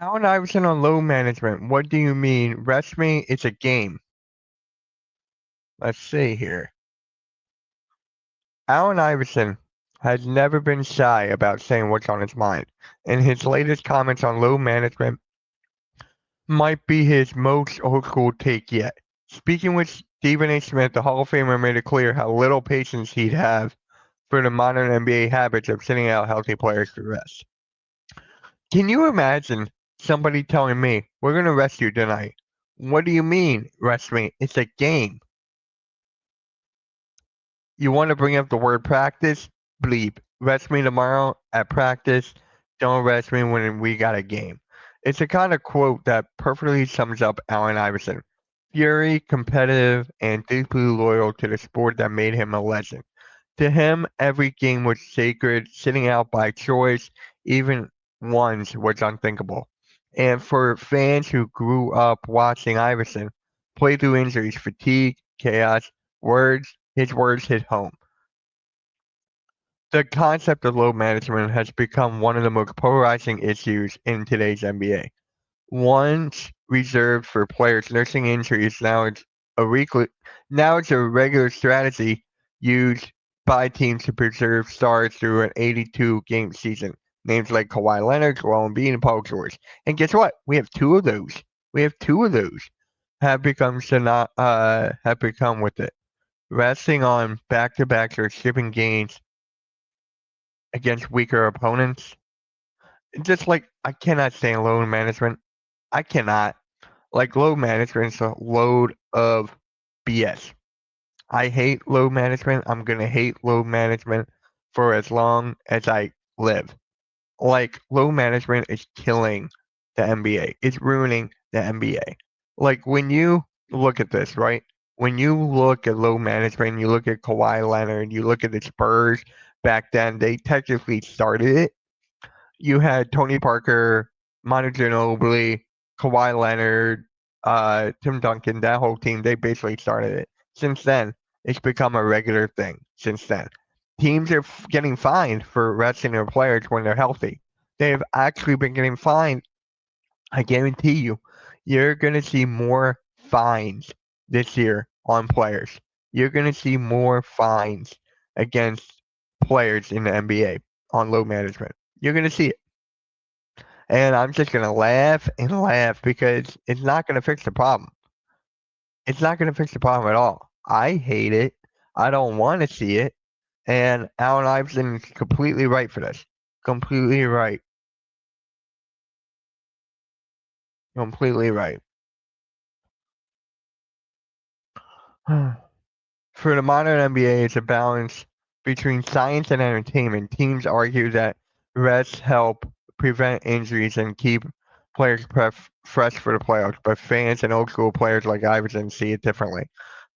Allen Iverson on load management. What do you mean? Rest me, it's a game. Let's see here. Allen Iverson has never been shy about saying what's on his mind, and his latest comments on load management might be his most old school take yet. Speaking with Stephen A. Smith, the Hall of Famer made it clear how little patience he'd have for the modern NBA habits of sitting out healthy players to rest. Can you imagine somebody telling me, we're going to rest you tonight? What do you mean, rest me? It's a game. You want to bring up the word practice? Bleep. Rest me tomorrow at practice. Don't rest me when we got a game. It's a kind of quote that perfectly sums up Allen Iverson. Fury, competitive, and deeply loyal to the sport that made him a legend. To him, every game was sacred, sitting out by choice, even ones was unthinkable. And for fans who grew up watching Iverson play through injuries, fatigue, chaos, his words hit home. The concept of load management has become one of the most polarizing issues in today's NBA. Once reserved for players nursing injuries, now it's a regular strategy used by teams to preserve stars through an 82 game season. Names like Kawhi Leonard, Joel Embiid, and Paul George. And guess what? We have two of those. We have two of those have become with it. Resting on back-to-backs or skipping games against weaker opponents. Just like I cannot stand load management. I cannot. Like load management is a load of BS. I hate load management. I'm gonna hate load management for as long as I live. Like load management is killing the NBA. It's ruining the NBA. Like when you look at this, right? When you look at load management, you look at Kawhi Leonard, you look at the Spurs back then, they technically started it. You had Tony Parker, Manu Ginobili, Kawhi Leonard, Tim Duncan, that whole team, they basically started it. Since then, it's become a regular thing. Since then, teams are getting fined for resting their players when they're healthy. They've actually been getting fined. I guarantee you, you're going to see more fines this year on players. You're going to see more fines against players in the NBA on load management. You're going to see it. And I'm just going to laugh and laugh because it's not going to fix the problem. It's not going to fix the problem at all. I hate it. I don't want to see it. And Allen Iverson is completely right for this. Completely right. Completely right. For the modern NBA, it's a balance between science and entertainment. Teams argue that rests help prevent injuries and keep players fresh for the playoffs, but fans and old school players like Iverson see it differently.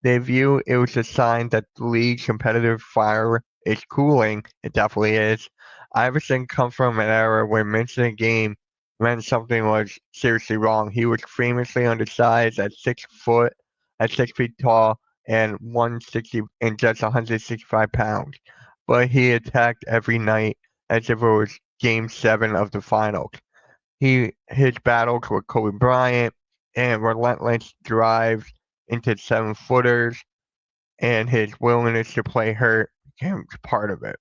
They view it was a sign that the league's competitive fire is cooling. It definitely is. Iverson comes from an era where missing a game meant something was seriously wrong. He was famously undersized at 6 feet tall and 160 and just 165 pounds, but he attacked every night as if it was Game 7 of the finals. His battles with Kobe Bryant and relentless drives into 7 footers and his willingness to play hurt became part of it,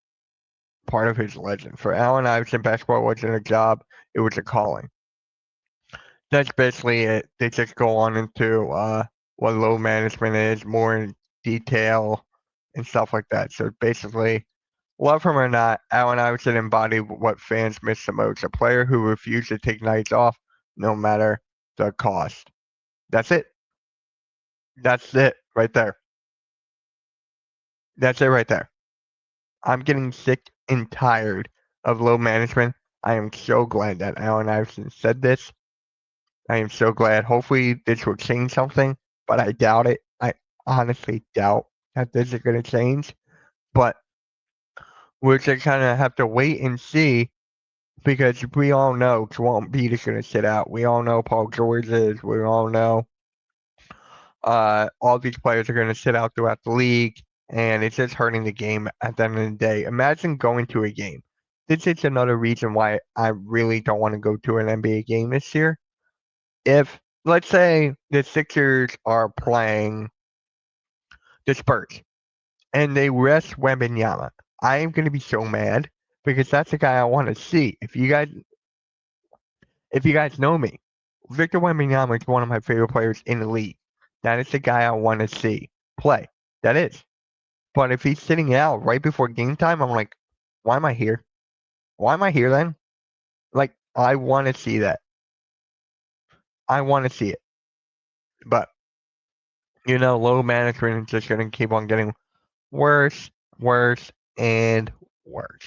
part of his legend. For Allen Iverson, basketball wasn't a job; it was a calling. That's basically it. They just go on into what load management is more in detail and stuff like that. So basically, love him or not, Allen Iverson embodied what fans miss the most: a player who refused to take nights off, no matter the cost. That's it. That's it right there. That's it right there. I'm getting sick and tired of load management. I am so glad that Allen Iverson said this. I am so glad. Hopefully, this will change something, but I doubt it. I honestly doubt that this is going to change. But we're just kind of have to wait and see because we all know Joel Embiid is going to sit out. We all know Paul George is. We all know all these players are going to sit out throughout the league, and it's just hurting the game at the end of the day. Imagine going to a game. this is another reason why I really don't want to go to an NBA game this year. If, let's say, the Sixers are playing the Spurs and they rest Wembanyama, I am going to be so mad because that's the guy I want to see. If you guys know me, Victor Wembanyama is one of my favorite players in the league. That is the guy I want to see play. That is. But if he's sitting out right before game time, I'm like, why am I here? Why am I here then? Like, I want to see that. I want to see it. But, low management is just going to keep on getting worse, worse, and worse.